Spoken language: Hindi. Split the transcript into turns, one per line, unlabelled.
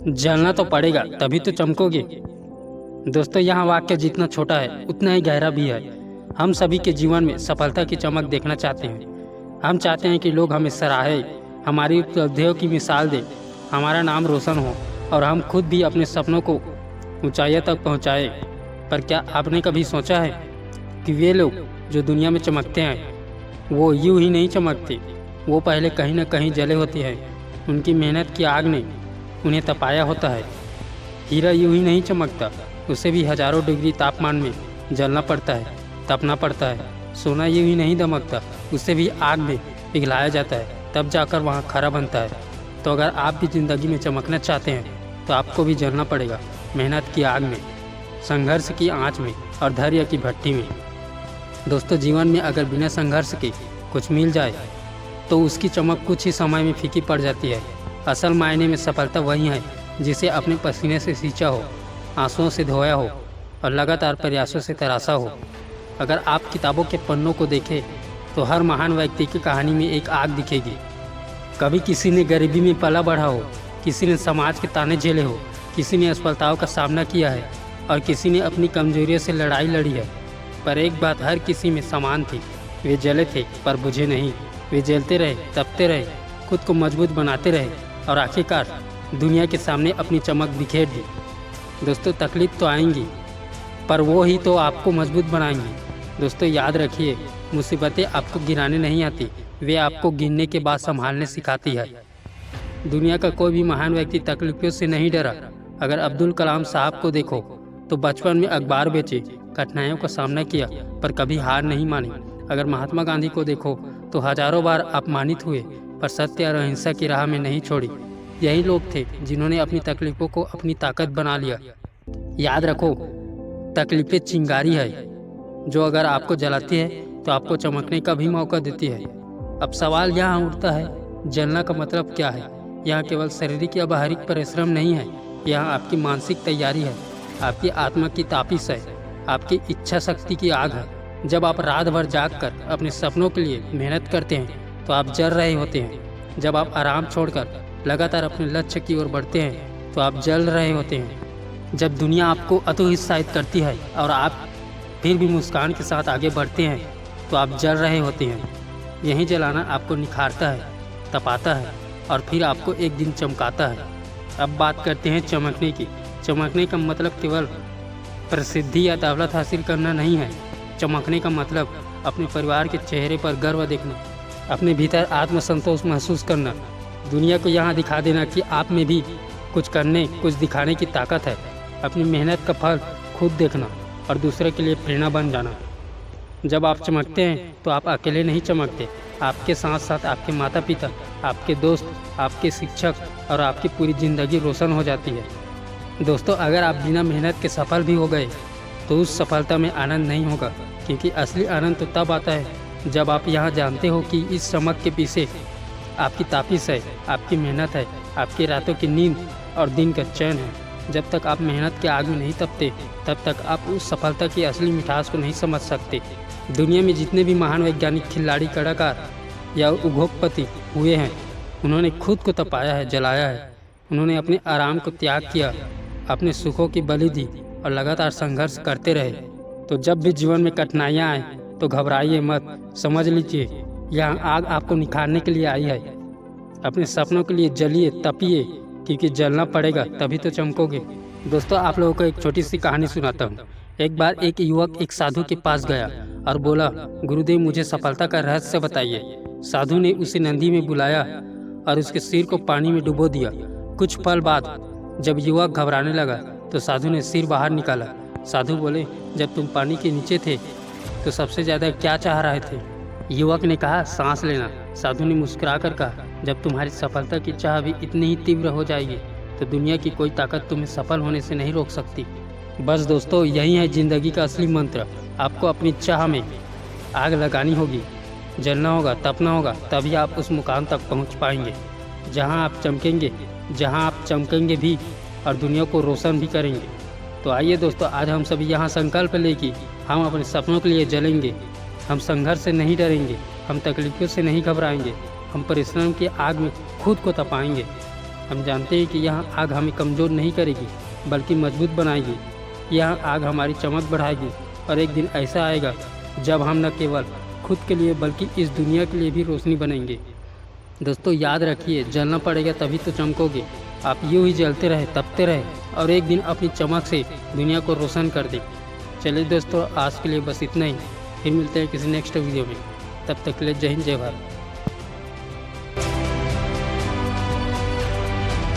जलना तो पड़ेगा तभी तो चमकोगे। दोस्तों, यहाँ वाक्य जितना छोटा है उतना ही गहरा भी है। हम सभी के जीवन में सफलता की चमक देखना चाहते हैं। हम चाहते हैं कि लोग हमें सराहे, हमारी उपलब्धियों की मिसाल दे, हमारा नाम रोशन हो और हम खुद भी अपने सपनों को ऊंचाइयों तक पहुँचाए। पर क्या आपने कभी सोचा है कि वे लोग जो दुनिया में चमकते हैं वो यूं ही नहीं चमकते, वो पहले कहीं न कहीं जले होते हैं। उनकी मेहनत की आग ने उन्हें तपाया होता है। हीरा यूं ही नहीं चमकता, उसे भी हजारों डिग्री तापमान में जलना पड़ता है, तपना पड़ता है। सोना यूं ही नहीं दमकता, उसे भी आग में पिघलाया जाता है, तब जाकर वहाँ खरा बनता है। तो अगर आप भी ज़िंदगी में चमकना चाहते हैं तो आपको भी जलना पड़ेगा, मेहनत की आग में, संघर्ष की आँच में और धैर्य की भट्टी में। दोस्तों, जीवन में अगर बिना संघर्ष के कुछ मिल जाए तो उसकी चमक कुछ ही समय में फीकी पड़ जाती है। असल मायने में सफलता वही है जिसे अपने पसीने से सींचा हो, आंसुओं से धोया हो और लगातार प्रयासों से तराशा हो। अगर आप किताबों के पन्नों को देखें तो हर महान व्यक्ति की कहानी में एक आग दिखेगी। कभी किसी ने गरीबी में पला बढ़ा हो, किसी ने समाज के ताने झेले हो, किसी ने असफलताओं का सामना किया है और किसी ने अपनी कमजोरियों से लड़ाई लड़ी है। पर एक बात हर किसी में समान थी, वे जले थे पर बुझे नहीं। वे जलते रहे, तपते रहे, खुद को मजबूत बनाते रहे और आखिरकार दुनिया के सामने अपनी चमक बिखेर दी। दोस्तों, तकलीफ तो आएंगी पर वो ही तो आपको मजबूत बनाएंगी। दोस्तों, याद रखिए, मुसीबतें आपको गिराने नहीं आती, वे आपको गिनने के बाद संभालने सिखाती है। दुनिया का कोई भी महान व्यक्ति तकलीफों से नहीं डरा। अगर अब्दुल कलाम साहब को देखो तो बचपन में अखबार बेचे, कठिनाइयों का सामना किया पर कभी हार नहीं मानी। अगर महात्मा गांधी को देखो तो हजारों बार अपमानित हुए पर सत्य और अहिंसा की राह में नहीं छोड़ी। यही लोग थे जिन्होंने अपनी तकलीफों को अपनी ताकत बना लिया। याद रखो, तकलीफें चिंगारी है जो अगर आपको जलाती है तो आपको चमकने का भी मौका देती है। अब सवाल यहाँ उठता है, जलना का मतलब क्या है? यहाँ केवल शारीरिक या बाहरी परिश्रम नहीं है, यहाँ आपकी मानसिक तैयारी है, आपकी आत्मा की तापिश है, आपकी इच्छा शक्ति की आग है। जब आप रात भर जाग कर अपने सपनों के लिए मेहनत करते हैं तो आप जल रहे होते हैं। जब आप आराम छोड़कर लगातार अपने लक्ष्य की ओर बढ़ते हैं तो आप जल रहे होते हैं। जब दुनिया आपको अतोत्साहित करती है और आप फिर भी मुस्कान के साथ आगे बढ़ते हैं तो आप जल रहे होते हैं। यही जलाना आपको निखारता है, तपाता है और फिर आपको एक दिन चमकाता है। अब बात करते हैं चमकने की। चमकने का मतलब केवल प्रसिद्धि या दौलत हासिल करना नहीं है। चमकने का मतलब अपने परिवार के चेहरे पर गर्व देखना, अपने भीतर आत्मसंतोष महसूस करना, दुनिया को यहाँ दिखा देना कि आप में भी कुछ करने, कुछ दिखाने की ताकत है, अपनी मेहनत का फल खुद देखना और दूसरे के लिए प्रेरणा बन जाना। जब आप चमकते हैं तो आप अकेले नहीं चमकते, आपके साथ साथ आपके माता पिता, आपके दोस्त, आपके शिक्षक और आपकी पूरी ज़िंदगी रोशन हो जाती है। दोस्तों, अगर आप बिना मेहनत के सफल भी हो गए तो उस सफलता में आनंद नहीं होगा, क्योंकि असली आनंद तो तब आता है जब आप यहाँ जानते हो कि इस चमक के पीछे आपकी तापिश है, आपकी मेहनत है, आपकी रातों की नींद और दिन का चैन है। जब तक आप मेहनत के आग में नहीं तपते तब तक आप उस सफलता की असली मिठास को नहीं समझ सकते। दुनिया में जितने भी महान वैज्ञानिक, खिलाड़ी, कलाकार या उद्योगपति हुए हैं, उन्होंने खुद को तपाया है, जलाया है। उन्होंने अपने आराम को त्याग किया, अपने सुखों की बलि दी और लगातार संघर्ष करते रहे। तो जब भी जीवन में कठिनाइयाँ आए तो घबराइए मत, समझ लीजिए यहाँ आग आपको निखारने के लिए आई है। अपने सपनों के लिए जलिए, तपिए, क्योंकि जलना पड़ेगा तभी तो चमकोगे। दोस्तों, आप लोगों को एक छोटी सी कहानी सुनाता हूँ। एक बार एक युवक एक साधु के पास गया और बोला, गुरुदेव, मुझे सफलता का रहस्य बताइए। साधु ने उसे नदी में बुलाया और उसके सिर को पानी में डुबो दिया। कुछ पल बाद जब युवक घबराने लगा तो साधु ने सिर बाहर निकाला। साधु बोले, जब तुम पानी के नीचे थे तो सबसे ज़्यादा क्या चाह रहे थे? युवक ने कहा, सांस लेना। साधु ने मुस्कुराकर कहा, जब तुम्हारी सफलता की चाह भी इतनी ही तीव्र हो जाएगी तो दुनिया की कोई ताकत तुम्हें सफल होने से नहीं रोक सकती। बस दोस्तों, यही है ज़िंदगी का असली मंत्र। आपको अपनी चाह में आग लगानी होगी, जलना होगा, तपना होगा, तभी आप उस मुकाम तक पहुंच पाएंगे जहां आप चमकेंगे भी और दुनिया को रोशन भी करेंगे। तो आइए दोस्तों, आज हम सभी यहाँ संकल्प लें कि हम अपने सपनों के लिए जलेंगे। हम संघर्ष से नहीं डरेंगे, हम तकलीफों से नहीं घबराएंगे, हम परिश्रम की आग में खुद को तपाएंगे हम जानते हैं कि यह आग हमें कमज़ोर नहीं करेगी बल्कि मजबूत बनाएगी। यह आग हमारी चमक बढ़ाएगी और एक दिन ऐसा आएगा जब हम न केवल खुद के लिए बल्कि इस दुनिया के लिए भी रोशनी बनेंगे। दोस्तों याद रखिए, जलना पड़ेगा तभी तो चमकोगे। आप यूँ ही जलते रहे, तपते रहे और एक दिन अपनी चमक से दुनिया को रोशन कर दें। चलिए दोस्तों, आज के लिए बस इतना ही। फिर मिलते हैं किसी नेक्स्ट वीडियो में। तब तक के लिए जय हिंद, जय भारत।